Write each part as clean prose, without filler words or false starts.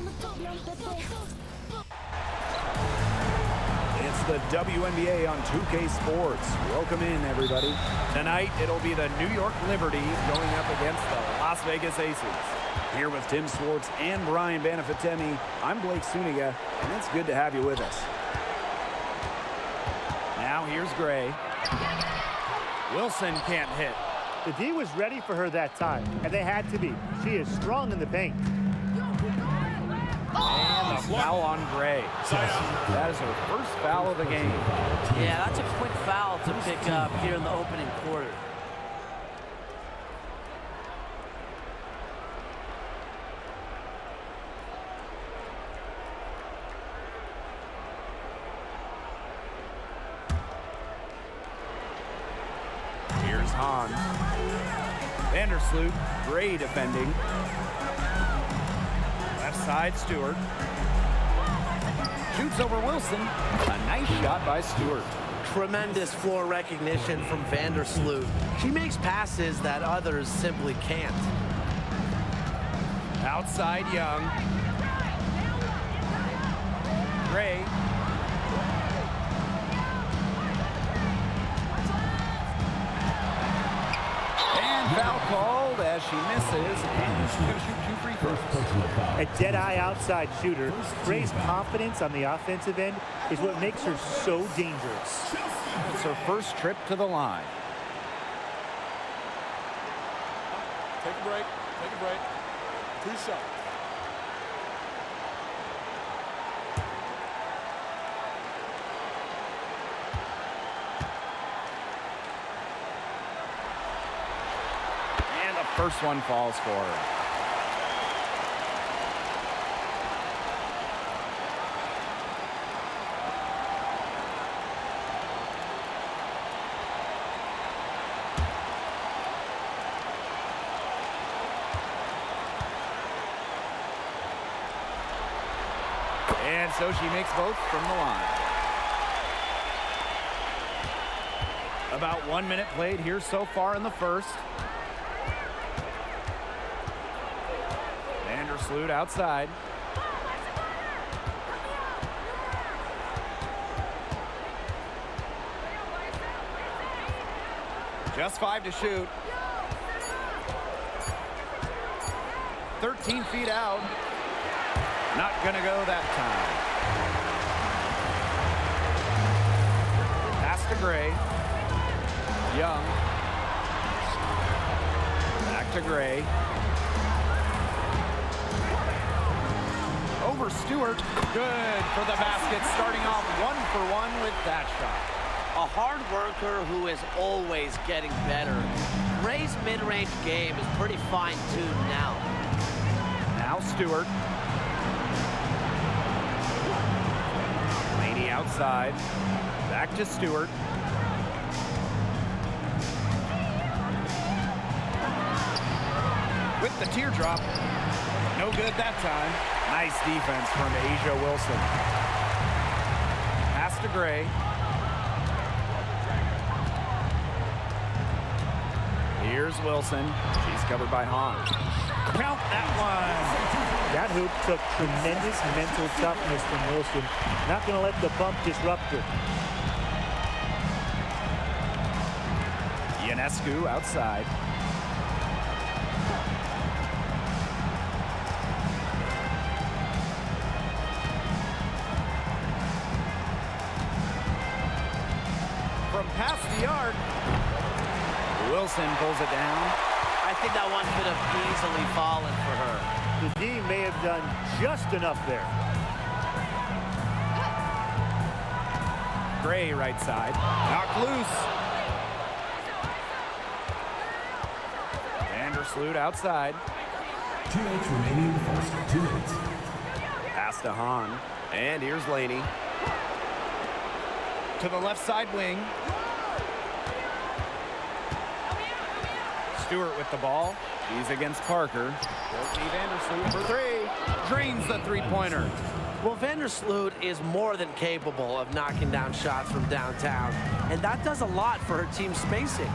It's the WNBA on 2K Sports. Welcome in, everybody. Tonight, it'll be the New York Liberty going up against the Las Vegas Aces. Here with Tim Swartz and Brian Banafitemi, I'm Blake Suniga, and it's good to have you with us. Now here's Gray. Wilson can't hit. The D was ready for her that time, and they had to be. She is strong in the paint. And a foul on Gray. That is her first foul of the game. Yeah, that's a quick foul to pick up here in the opening quarter. Here's Hahn. Vandersloot, Gray defending. Left side, Stewart. Shoots over Wilson. A nice shot by Stewart. Tremendous floor recognition from Vandersloot. She makes passes that others simply can't. Outside, Young. Gray. Foul called as she misses, and she's going to shoot 2 free throws. A dead-eye outside shooter. Gray's confidence on the offensive end is what makes her so dangerous. It's her first trip to the line. Take a break. Take a break. 2 shots. First one falls for her. And so she makes both from the line. About 1 minute played here so far in the first. Vandersloot outside. Just 5 to shoot. 13 feet out. Not gonna go that time. Pass to Gray. Young. Back to Gray. Over Stewart. Good for the basket, starting off 1 for 1 with that shot. A hard worker who is always getting better. Gray's mid-range game is pretty fine-tuned now. Now Stewart. Laney outside. Back to Stewart. With the teardrop. No good that time. Nice defense from Asia Wilson. Pass to Gray. Here's Wilson. She's covered by Hahn. Count that one. That hoop took tremendous mental toughness from Wilson. Not going to let the bump disrupt her. Ionescu outside. From past the arc, Wilson pulls it down. I think that one could have easily fallen for her. The D may have done just enough there. Gray right side. Knocked loose. Vandersloot outside. 2 minutes remaining in the first. 2 minutes. Pass to Hahn. And here's Laney. To the left side wing. Stewart with the ball. He's against Parker. Courtney Vandersloot for 3. Drains the three-pointer. Well, Vandersloot is more than capable of knocking down shots from downtown, and that does a lot for her team's spacing.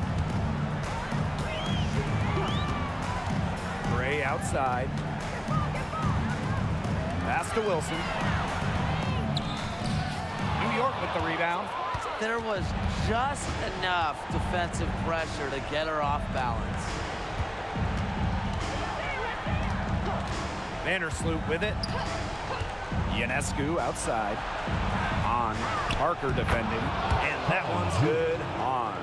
Gray outside. Pass to Wilson. New York with the rebound. There was just enough defensive pressure to get her off balance. Vandersloot with it. Ionescu outside. On. Parker defending. And that one's good. On.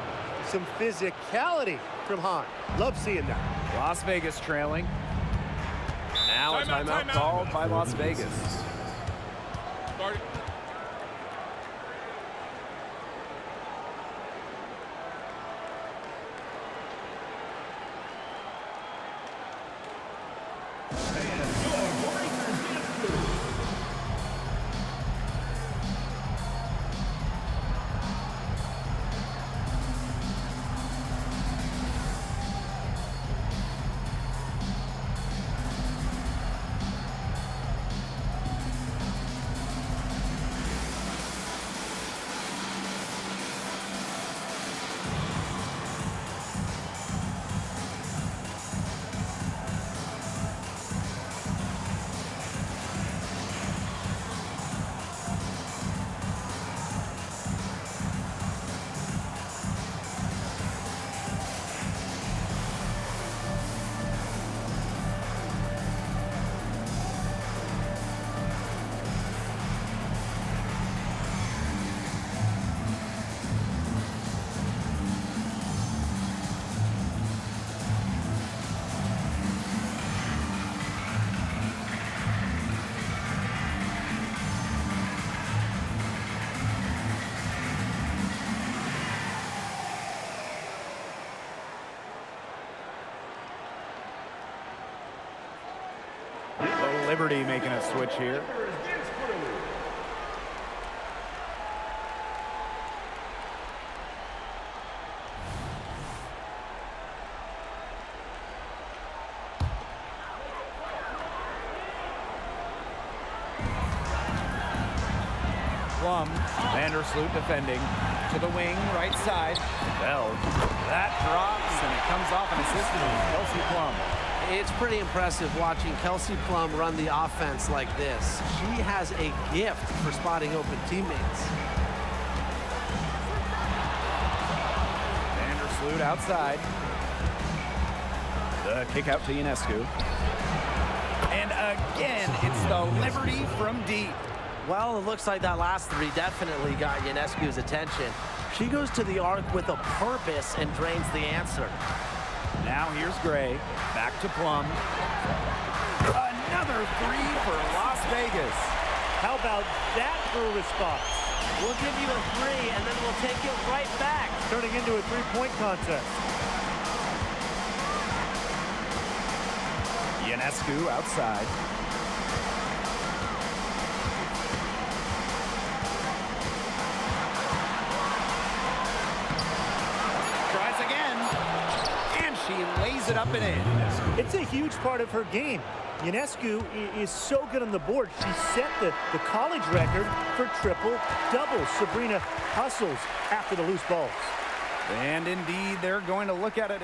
Some physicality from Hahn. Love seeing that. Las Vegas trailing. Now a timeout called by Las Vegas. Start it. Liberty making a switch here. Plum, Vandersloot defending to the wing, right side. Bell, that drops and it comes off an assist from Kelsey Plum. It's pretty impressive watching Kelsey Plum run the offense like this. She has a gift for spotting open teammates. Vandersloot outside. The kick out to Ionescu. And again, it's the Liberty from deep. Well, it looks like that last three definitely got Ionescu's attention. She goes to the arc with a purpose and drains the answer. Now here's Gray. Back to Plum. Another three for Las Vegas. How about that for a response? We'll give you a three, and then we'll take it right back. Turning into a three-point contest. Ionescu outside. Tries again. And she lays it up and in. It's a huge part of her game. Ionescu is so good on the board. She set the college record for triple-doubles. Sabrina hustles after the loose balls. And indeed, they're going to look at it.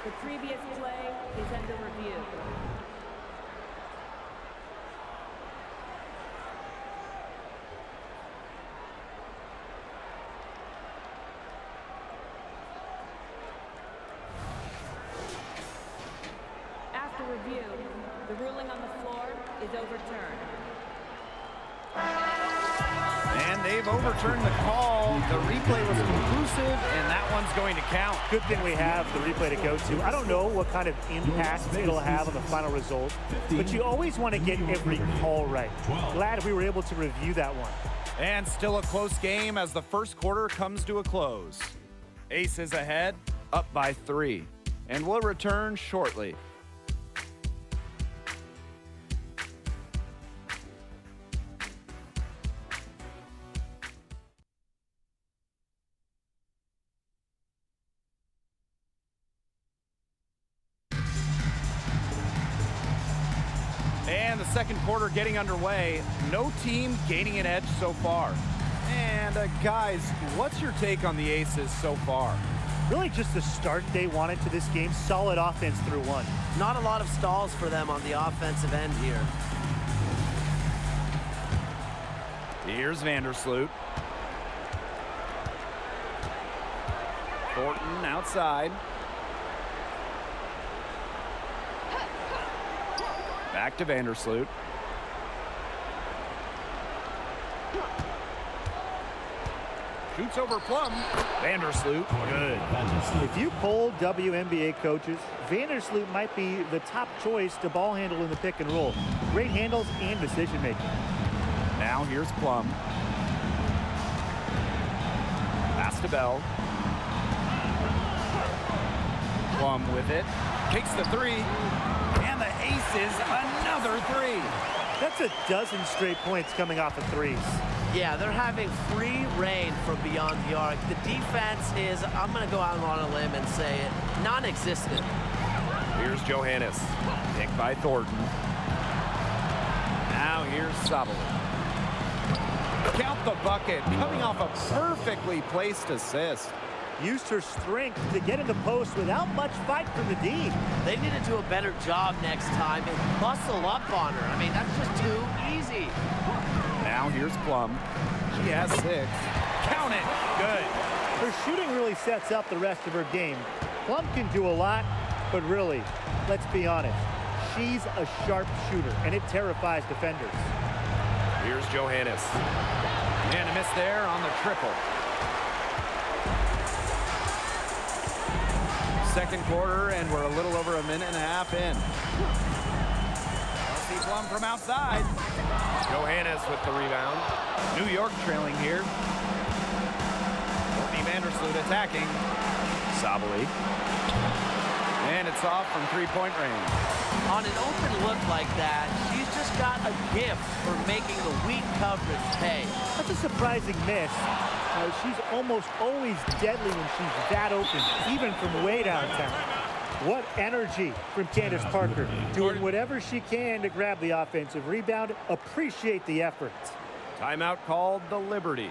The previous play is under review. After review, the ruling on the floor is overturned. And they've overturned the call. The replay was conclusive, and that one's going to count. Good thing we have the replay to go to. I don't know what kind of impact it'll have on the final result, but you always want to get every call right. Glad we were able to review that one. And still a close game as the first quarter comes to a close. Aces ahead, up by 3. And we'll return shortly. And the second quarter getting underway. No team gaining an edge so far. And guys, what's your take on the Aces so far? Really just the start they wanted to this game. Solid offense through one. Not a lot of stalls for them on the offensive end here. Here's Vandersloot. Thornton outside. Back to Vandersloot. Shoots over Plum. Vandersloot, good. If you poll WNBA coaches, Vandersloot might be the top choice to ball handle in the pick and roll. Great handles and decision making. Now here's Plum. Pass to Bell. Plum with it. Takes the three. And the aces another three. That's a dozen straight points coming off of threes. Yeah, they're having free reign from beyond the arc. The defense is, I'm going to go out on a limb and say it, non-existent. Here's Johannes. Picked by Thornton. Now here's Sabali. Count the bucket. Coming off a perfectly placed assist. Used her strength to get in the post without much fight from the D. They need to do a better job next time and muscle up on her. I mean, that's just too easy. Now here's Plum. She has 6. Count it. Good. Her shooting really sets up the rest of her game. Plum can do a lot, but really, let's be honest, she's a sharp shooter, and it terrifies defenders. Here's Johannes. And a miss there on the triple. Second quarter, and we're a little over a minute and a half in. Kelsey Plum from outside. Johannes with the rebound. New York trailing here. Courtney Vandersloot attacking. Sabali. And it's off from three-point range. On an open look like that, she's just got a gift for making the weak coverage pay. That's a surprising miss. She's almost always deadly when she's that open, even from way downtown. What energy from Candace Parker, doing whatever she can to grab the offensive rebound. Appreciate the effort. Timeout called the Liberty.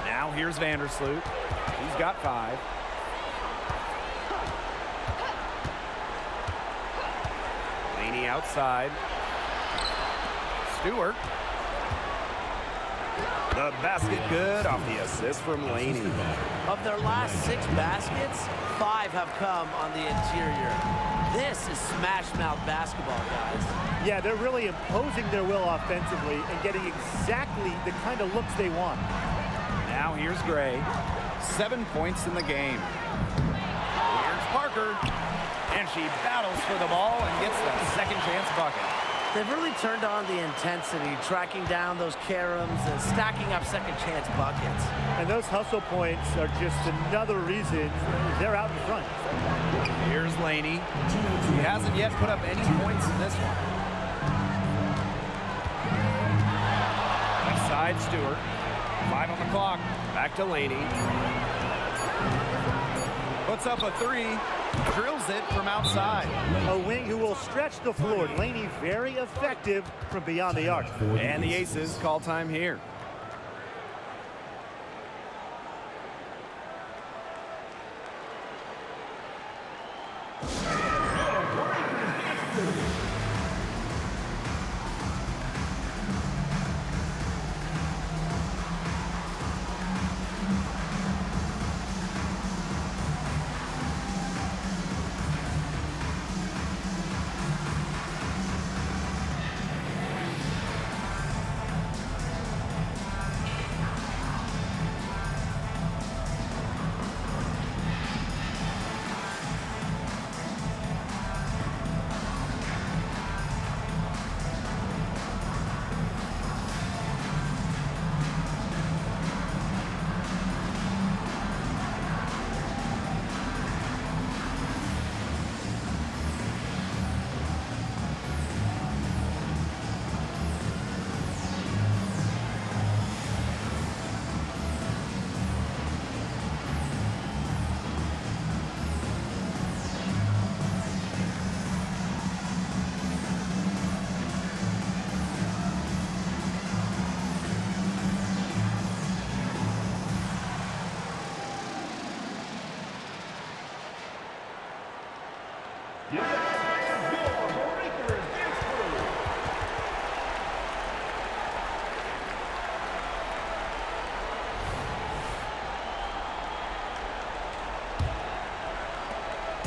Now here's Vandersloot. He's got 5. Laney outside. Stewart. The basket good off the assist from Laney. Of their last 6 baskets, 5 have come on the interior. This is smash-mouth basketball, guys. Yeah, they're really imposing their will offensively and getting exactly the kind of looks they want. Now here's Gray. 7 points in the game. Here's Parker. And she battles for the ball and gets the second chance bucket. They've really turned on the intensity, tracking down those caroms and stacking up second chance buckets. And those hustle points are just another reason they're out in front. Here's Laney. He hasn't yet put up any points in this one. Left side, Stewart. 5 on the clock. Back to Laney. Puts up a 3. Drills it from outside. A wing who will stretch the floor. Laney very effective from beyond the arc. And the Aces call time here.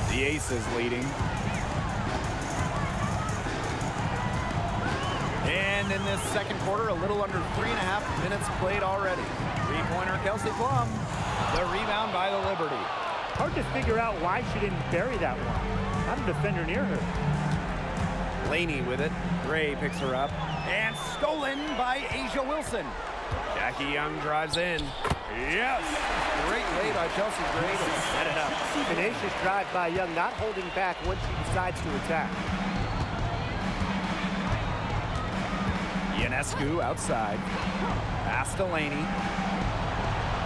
The Aces leading. And in this second quarter, a little under 3.5 minutes played already. Three-pointer Kelsey Plum. The rebound by the Liberty. Hard to figure out why she didn't bury that one. Not a defender near her. Laney with it. Gray picks her up. And stolen by Asia Wilson. Jackie Young drives in. Yes! Great play by Chelsea Gray to set it up. Tenacious drive by Young, not holding back when she decides to attack. Ionescu outside. Pass to Laney.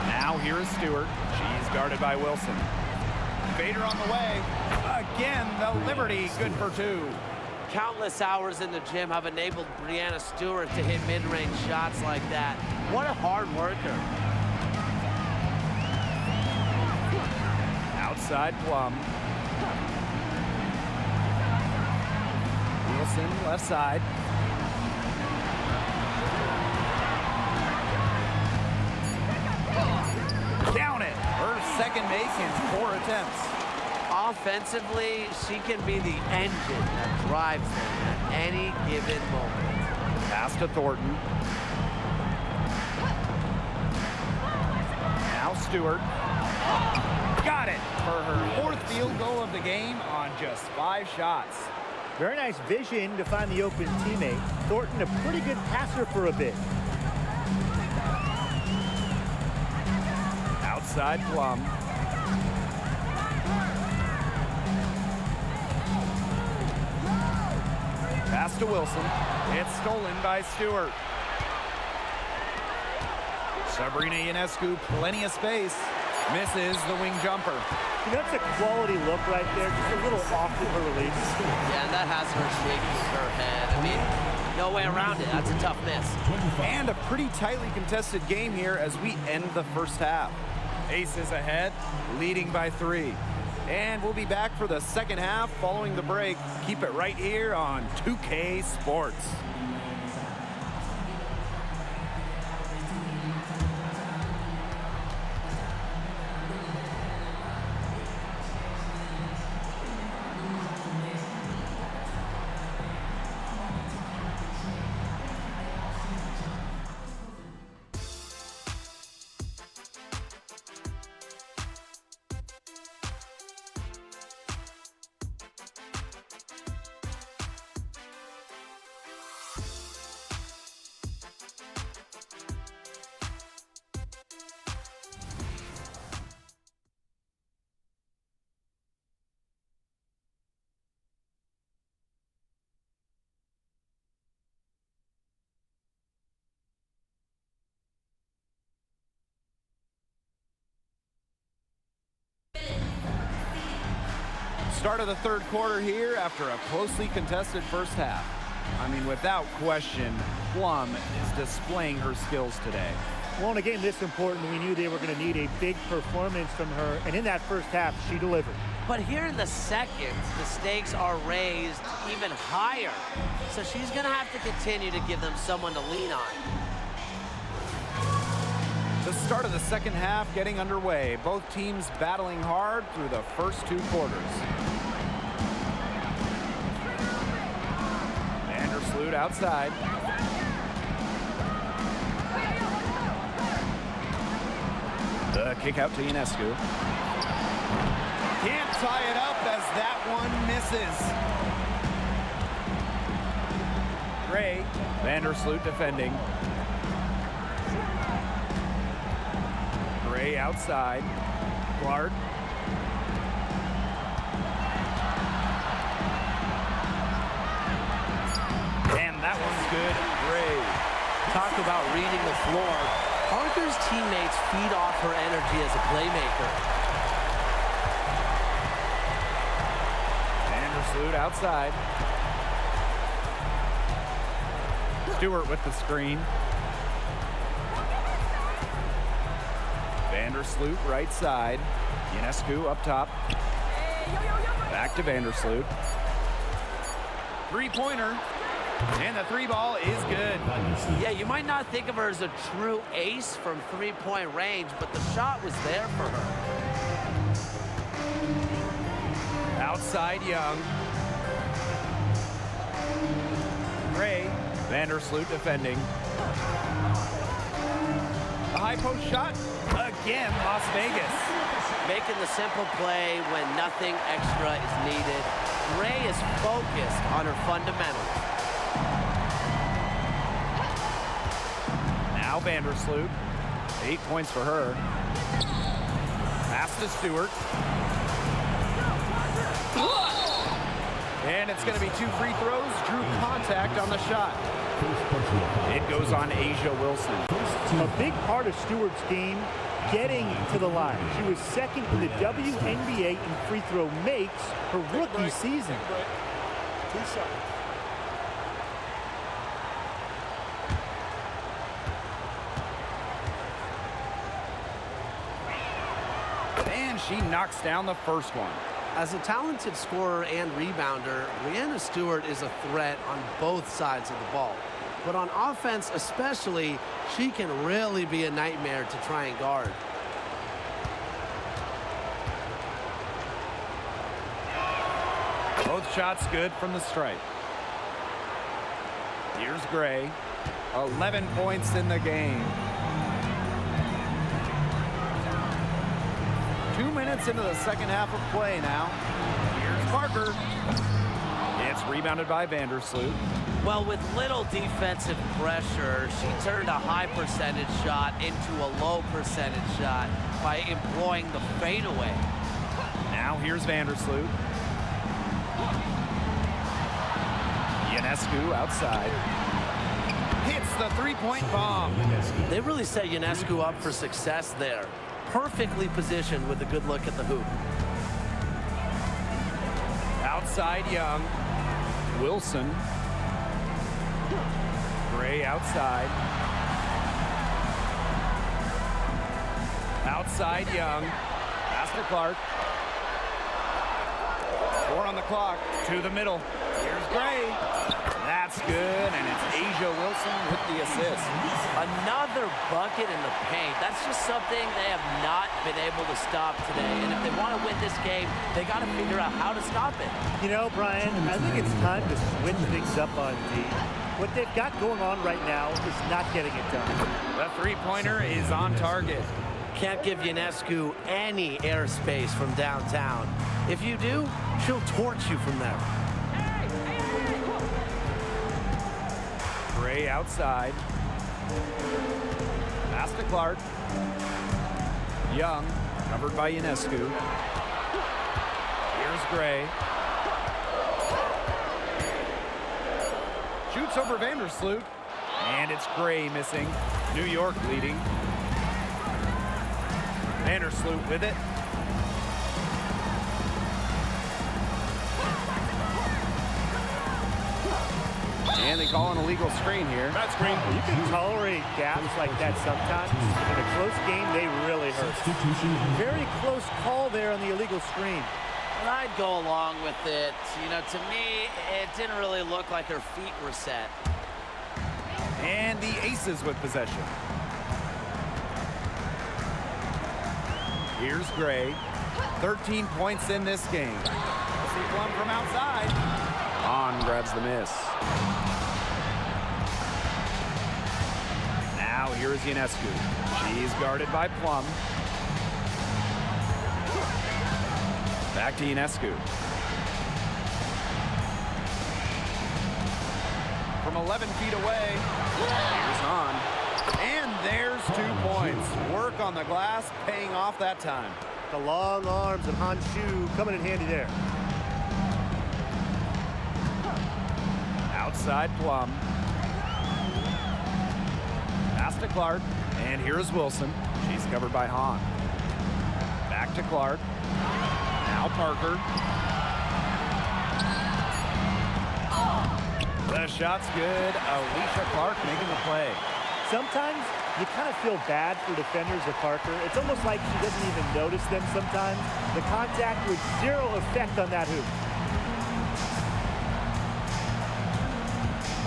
Now here is Stewart. She's guarded by Wilson. Vader on the way. Again, the Liberty good for two. Countless hours in the gym have enabled Brianna Stewart to hit mid-range shots like that. What a hard worker. Outside Plum. Wilson left side. Down it. Her second make in 4 attempts. Offensively, she can be the engine that drives them at any given moment. Pass to Thornton. Now Stewart. Got it for her 4th field goal of the game on just 5 shots. Very nice vision to find the open teammate. Thornton, a pretty good passer for a bit. Outside Plum. Pass to Wilson. It's stolen by Stewart. Sabrina Ionescu, plenty of space. Misses the wing jumper. That's a quality look right there. Just a little off in her release. Yeah, and that has her shaking her head. I mean, no way around it. That's a tough miss. And a pretty tightly contested game here as we end the first half. Aces ahead, leading by 3. And we'll be back for the second half following the break. Keep it right here on 2K Sports. Start of the third quarter here after a closely contested first half. I mean, without question, Plum is displaying her skills today. Well, in a game this important, we knew they were going to need a big performance from her, and in that first half, she delivered. But here in the second, the stakes are raised even higher. So she's going to have to continue to give them someone to lean on. The start of the second half getting underway. Both teams battling hard through the first two quarters. Vandersloot outside. The kick out to Ionescu. Can't tie it up as that one misses. Gray, Vandersloot defending. Gray outside. Clark. And that one's good. Gray. Talk about reading the floor. Parker's teammates feed off her energy as a playmaker. Vandersloot outside. Stewart with the screen. Vandersloot right side. Ionescu up top. Back to Vandersloot. Three-pointer. And the three ball is good. Yeah, you might not think of her as a true ace from three-point range, but the shot was there for her. Outside Young. Gray. Vandersloot defending. A high post shot. Again, Las Vegas. Making the simple play when nothing extra is needed. Gray is focused on her fundamentals. Now Vandersloot. 8 points for her. Pass to Stewart. And it's going to be 2 free throws. Drew contact on the shot. It goes on Asia Wilson. A big part of Stewart's game, getting to the line. She was second in the WNBA in free throw makes her rookie season. 2 shots. And she knocks down the first one. As a talented scorer and rebounder, Breanna Stewart is a threat on both sides of the ball. But on offense especially, she can really be a nightmare to try and guard. Both shots good from the stripe. Here's Gray. 11 points in the game. 2 minutes into the second half of play now. Here's Parker. It's rebounded by Vandersloot. Well, with little defensive pressure, she turned a high percentage shot into a low percentage shot by employing the fadeaway. Now here's Vandersloot. Ionescu outside. Hits the three-point bomb. They really set Ionescu up for success there. Perfectly positioned with a good look at the hoop. Outside Young. Wilson. Gray outside. Outside Young. Pass to Clark. 4 on the clock. To the middle. Here's Gray. That's good, and it's Asia Wilson with the assist. Another bucket in the paint. That's just something they have not been able to stop today. And if they want to win this game, they got to figure out how to stop it. You know, Brian, I think it's time to switch things up on D. What they've got going on right now is not getting it done. The three-pointer is on target. Can't give Ionescu any airspace from downtown. If you do, she'll torch you from there. Gray outside. Pass to Clark. Young, covered by Ionescu. Here's Gray. Shoots over Vandersloot. And it's Gray missing. New York leading. Vandersloot with it. they call an illegal screen here. Bad screen. You can tolerate gaps like that sometimes. In a close game, they really hurt. Substitution. Very close call there on the illegal screen. And I'd go along with it. You know, to me, it didn't really look like her feet were set. And the Aces with possession. Here's Gray. 13 points in this game. See Plum from outside. On grabs the miss. Now here's Ionescu. She's guarded by Plum. Back to Ionescu. From 11 feet away. Here's on. And there's 2 points. Work on the glass, paying off that time. The long arms of Han Shu coming in handy there. Outside Plum. Pass to Clark. And here's Wilson. She's covered by Hahn. Back to Clark. Now Parker. The shot's good. Alicia Clark making the play. Sometimes you kind of feel bad for defenders of Parker. It's almost like she doesn't even notice them sometimes. The contact with zero effect on that hoop.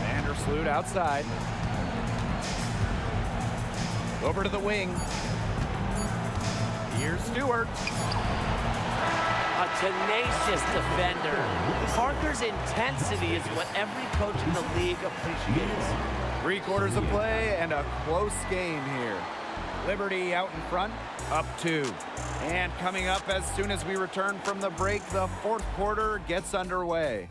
Vandersloot outside. Over to the wing. Here's Stewart. A tenacious defender. Parker's intensity is what every coach in the league appreciates. 3/4 of play and a close game here. Liberty out in front, up 2. And coming up as soon as we return from the break, the 4th quarter gets underway.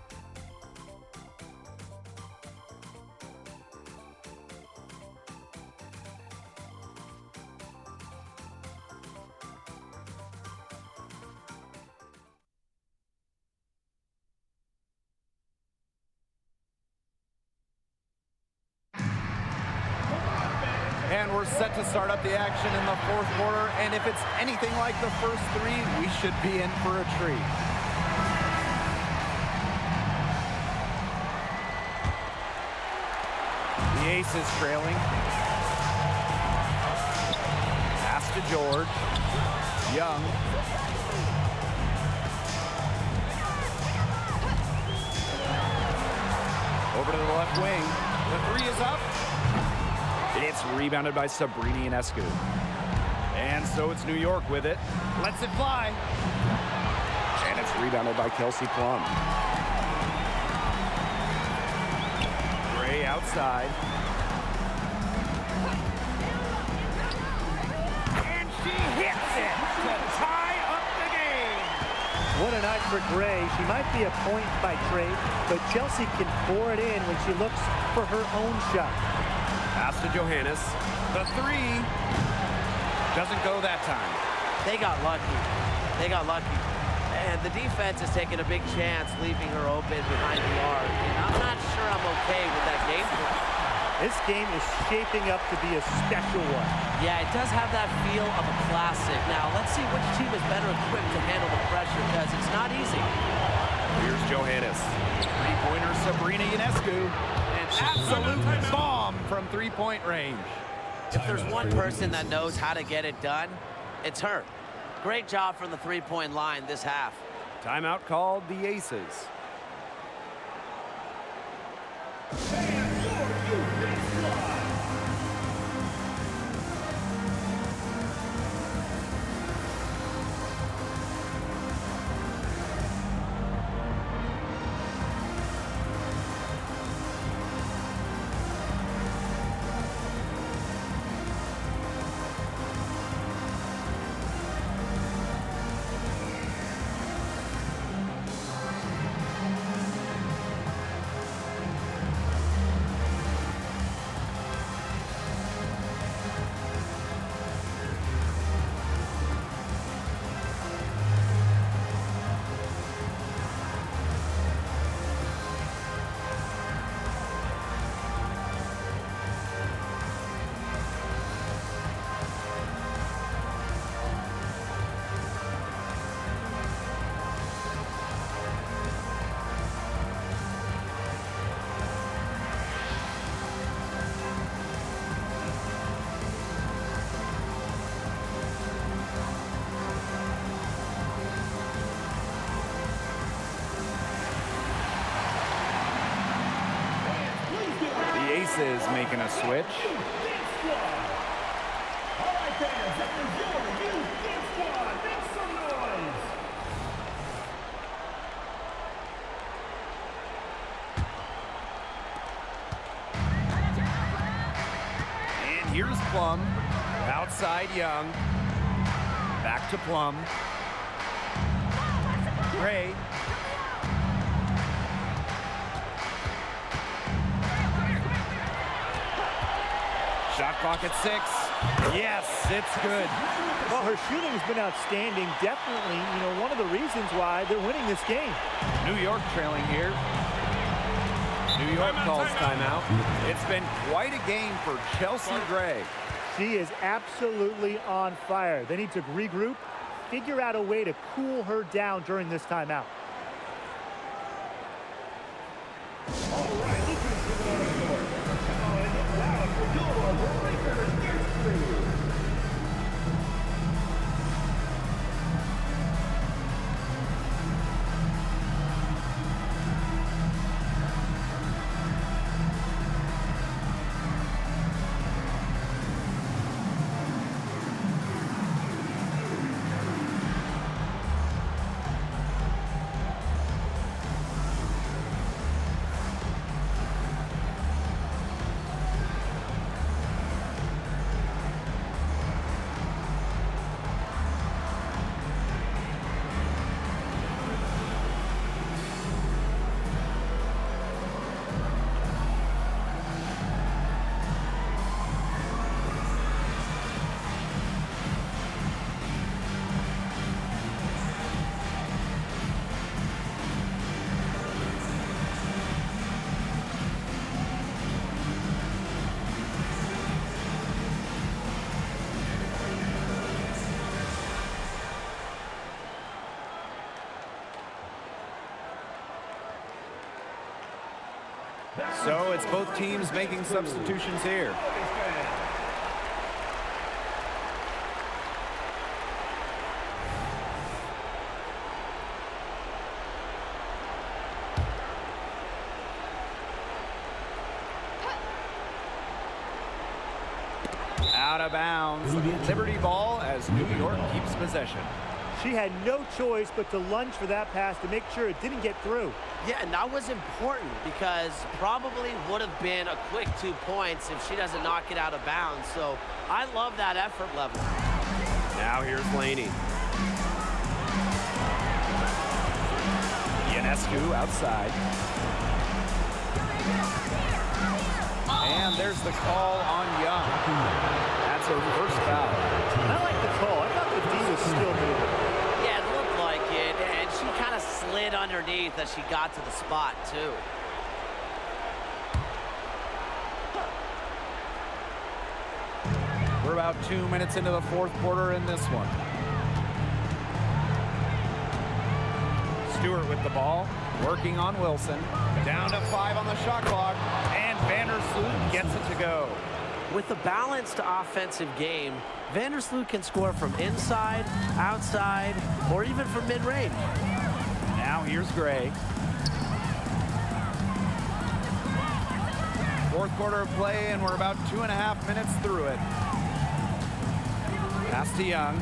And we're set to start up the action in the 4th quarter. And if it's anything like the first 3, we should be in for a treat. The Aces trailing. Pass to George. Young. Over to the left wing. The 3 is up. It's rebounded by Sabrina Ionescu. And so it's New York with it. Lets it fly. And it's rebounded by Kelsey Plum. Gray outside. And she hits it to tie up the game. What a night for Gray. She might be a point by trade, but Chelsea can pour it in when she looks for her own shot. Pass to Johannes. The 3 doesn't go that time. They got lucky. They got lucky. And the defense is taking a big chance, leaving her open behind the arc. And I'm not sure I'm okay with that game plan. This game is shaping up to be a special one. Yeah, it does have that feel of a classic. Now, let's see which team is better equipped to handle the pressure, because it's not easy. Here's Johannes. 3-pointer Sabrina Ionescu. An absolute bomb from 3-point range. If there's one person that knows how to get it done, it's her. Great job from the 3-point line this half. Timeout called the Aces. is making a switch. All right, fans, that is your youth dance squad. Make some noise. And here's Plum. Outside Young. Back to Plum. Gray. Shot clock at 6. Yes, it's good. Well, her shooting has been outstanding. Definitely, one of the reasons why they're winning this game. New York trailing here. New York calls timeout. It's been quite a game for Chelsea Gray. She is absolutely on fire. They need to regroup, figure out a way to cool her down during this timeout. All right, look who's giving on the court. Now for your Lakers dance crew. So it's both teams making substitutions here. Out of bounds. Liberty ball as New York keeps possession. She had no choice but to lunge for that pass to make sure it didn't get through. Yeah, and that was important because probably would have been a quick 2 points if she doesn't knock it out of bounds. So I love that effort level. Now here's Laney. Ionescu outside. And there's the call on Young. That's her first foul. I like the call. I thought the D was still moving. Yeah, it looked like it, and she kind of slid underneath as she got to the spot, too. We're about 2 minutes into the fourth quarter in this one. Stewart with the ball, working on Wilson. Down to 5 on the shot clock, and Vandersloot gets it to go. With a balanced offensive game, Vandersloot can score from inside, outside, or even from mid-range. Now here's Gray. Fourth quarter of play, and we're about 2.5 minutes through it. Pass to Young.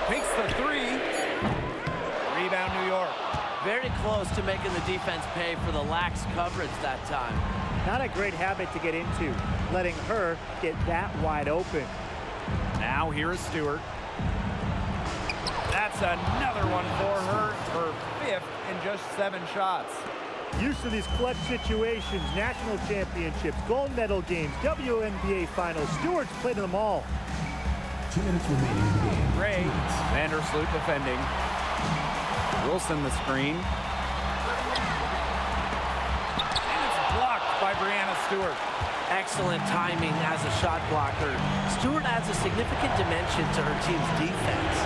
Takes the 3. Rebound New York. Very close to making the defense pay for the lax coverage that time. Not a great habit to get into, letting her get that wide open. Now here is Stewart. That's another one for her, her 5th in just 7 shots. Used to these clutch situations, national championships, gold medal games, WNBA finals. Stewart's played them all. 2 minutes remaining in the game. Gray, Vandersloot defending. Wilson the screen. And it's blocked by Brianna Stewart. Excellent timing as a shot blocker. Stewart adds a significant dimension to her team's defense.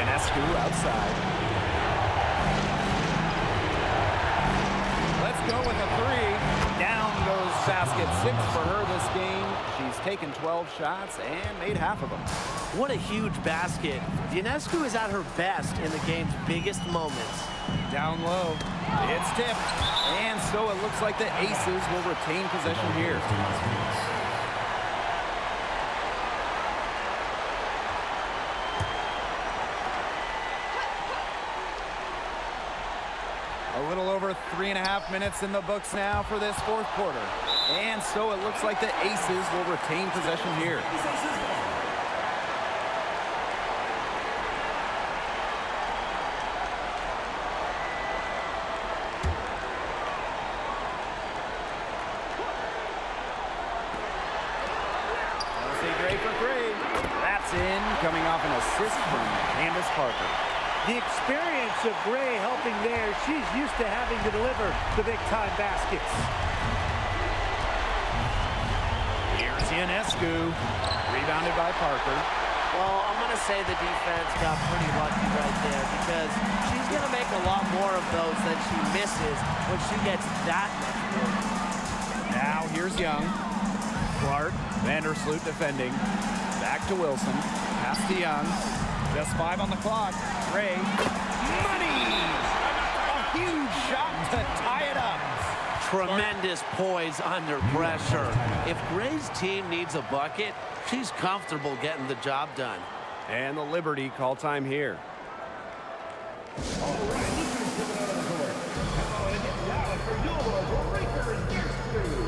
Ionescu outside. Let's go with a 3. Down goes basket, 6 for her this game. She's taken 12 shots and made half of them. What a huge basket. Ionescu is at her best in the game's biggest moments. Down low, it's tipped. And so it looks like the Aces will retain possession here. A little over 3.5 minutes in the books now for this fourth quarter. And so it looks like the Aces will retain possession here. Great for Gray. That's in, coming off an assist from Candace Parker. The experience of Gray helping there. She's used to having to deliver the big-time baskets. Here's Ionescu, rebounded by Parker. Well, I'm going to say the defense got pretty lucky right there because she's going to make a lot more of those than she misses when she gets that much more. Now here's Young. Clark, Vandersloot defending. Back to Wilson. Pass to Young. Just 5 on the clock. Gray. Money! A huge shot to tie it up. Tremendous poise under pressure. If Gray's team needs a bucket, she's comfortable getting the job done. And the Liberty call time here. All right, Lutheran's coming out on the court. Now and now for your breaker, here's through.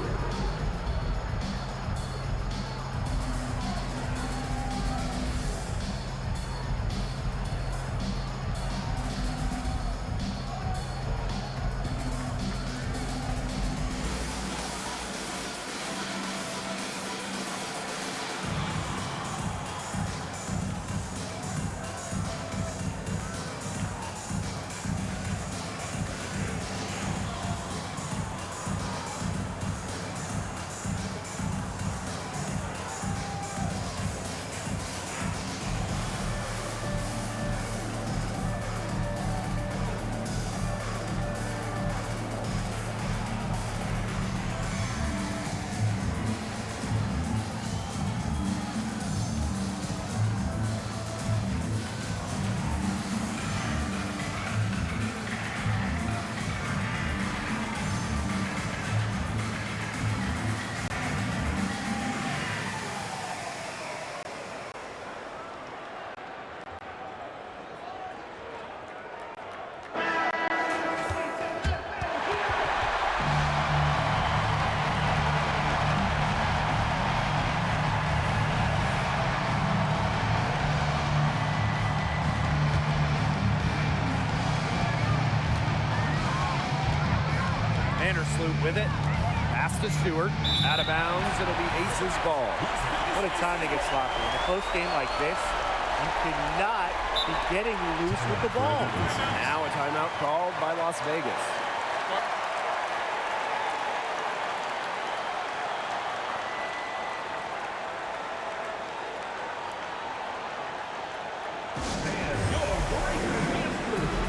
Vandersloot with it. Pass to Stewart. Out of bounds. It'll be Aces ball. What a time to get sloppy. In a close game like this, you cannot be getting loose with the ball. Now a timeout called by Las Vegas. And your breaker is through.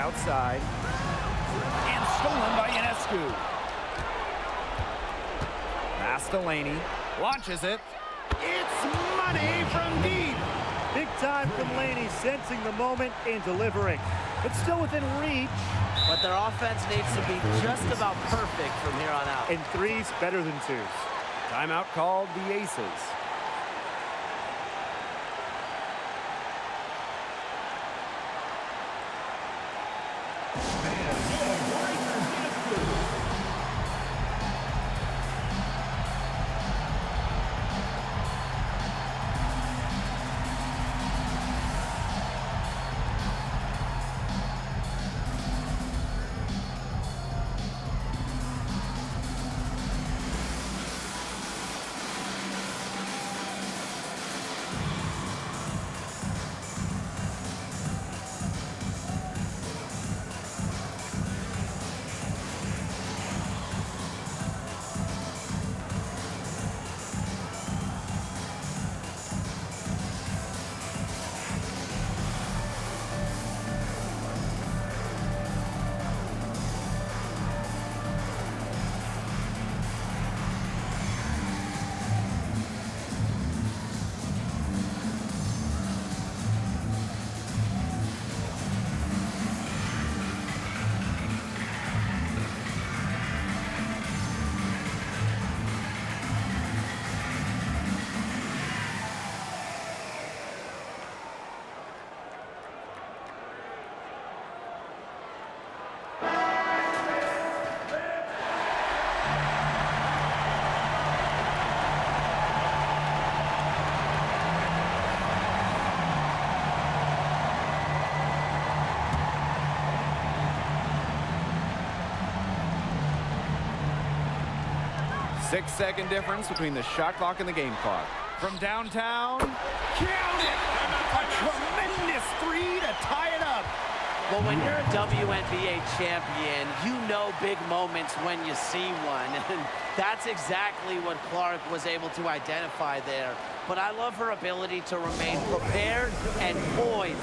outside. And stolen by Ionescu. Pass to Laney. Launches it. It's money from deep. Big time from Laney, sensing the moment and delivering. But still within reach. But their offense needs to be just about perfect from here on out. And threes better than twos. Timeout called the Aces. Six-second difference between the shot clock and the game clock. From downtown, count it! A tremendous three to tie it up. Well, when you're a WNBA champion, you know big moments when you see one. And that's exactly what Clark was able to identify there. But I love her ability to remain prepared and poised.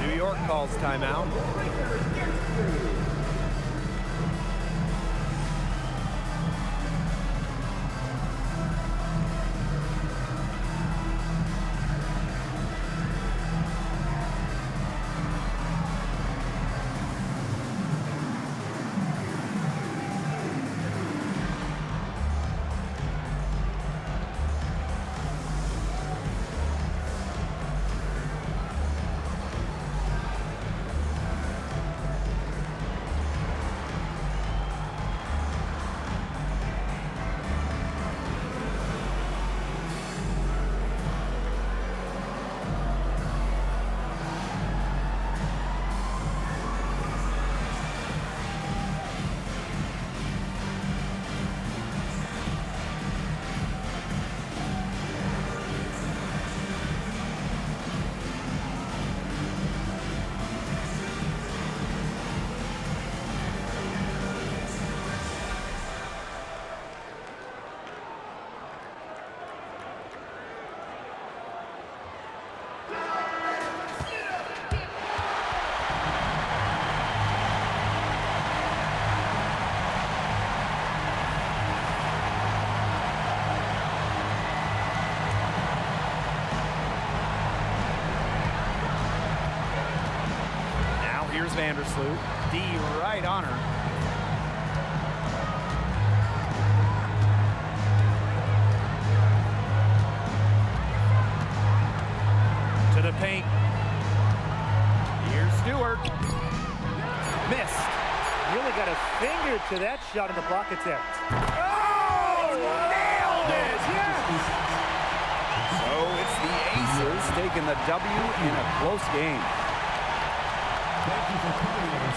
New York calls timeout. Here's Vandersloot. D right on her. To the paint. Here's Stewart. Missed. Really got a finger to that shot in the block attempt. Oh, nailed it! Yes! So it's the Aces taking the W in a close game. Thank you for coming.